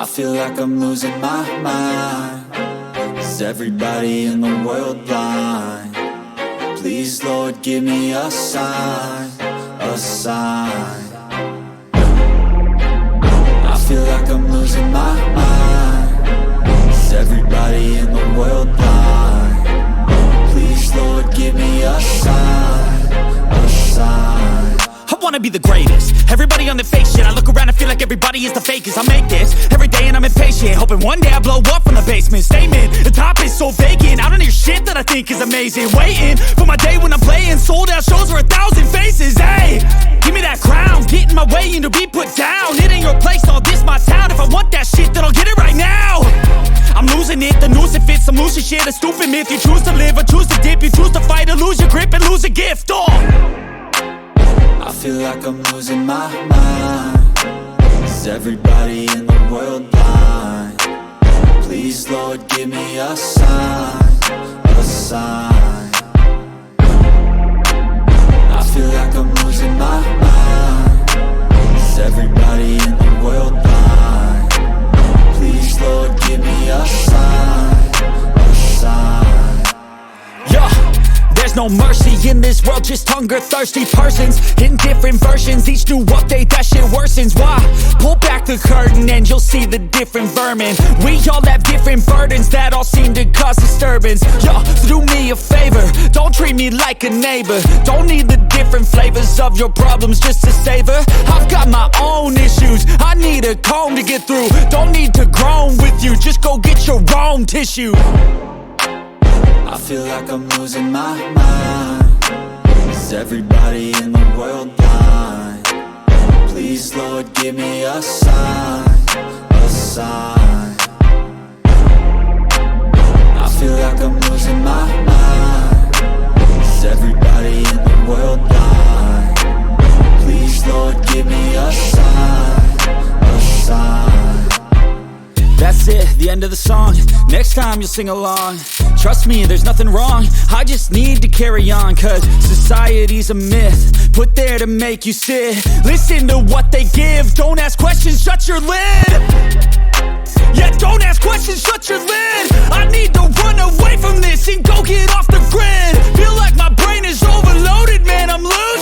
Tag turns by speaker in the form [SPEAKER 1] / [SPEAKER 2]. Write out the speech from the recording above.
[SPEAKER 1] I feel like I'm losing my mind. Is everybody in the world blind? Please, Lord, give me a sign, a sign. I feel like I'm losing my mind. Is everybody in the world blind? Please, Lord, give me a sign, a sign.
[SPEAKER 2] I wanna be the greatest. Everybody on the fake shit. I look around and feel like everybody is the fakest. I make this every day and I'm impatient, hoping one day I blow up from the basement. Statement, the top is so vacant. I don't hear shit that I think is amazing. Waiting for my day when I'm playing sold out shows for 1,000 faces. Hey, give me that crown, get in my way and to be put down. It ain't your place, all this my town. If I want that shit, then I'll get it right now. I'm losing it, the noose it fits. Some losing shit, a stupid myth. You choose to live or choose to dip. You choose to fight or lose your grip and lose a gift.
[SPEAKER 1] I feel like I'm losing my mind. Is everybody in the world blind? Please, Lord, give me a sign, a sign. I feel like I'm losing my mind. Is everybody in the world blind? Please, Lord, give me a sign, a sign.
[SPEAKER 2] Yeah. There's no mercy in this world, just hunger-thirsty persons in different versions. Each new update, that shit worsens. Why? Pull back the curtain and you'll see the different vermin. We all have different burdens that all seem to cause disturbance. Yo, so do me a favor, don't treat me like a neighbor. Don't need the different flavors of your problems just to savor. I've got my own issues, I need a comb to get through. Don't need to groan with you, just go get your own tissue.
[SPEAKER 1] I feel like I'm losing my mind. Is everybody in the world blind? Please, Lord, give me a sign, a sign. I feel like I'm losing my mind. Is everybody in the world blind? Please, Lord, give me a sign, a sign.
[SPEAKER 2] That's it, the end of the song. Next time you'll sing along. Trust me, there's nothing wrong. I just need to carry on, cause society's a myth put there to make you sit. Listen to what they give. Don't ask questions, shut your lid. Yeah, don't ask questions, shut your lid. I need to run away from this and go get off the grid. Feel like my brain is overloaded, man, I'm losing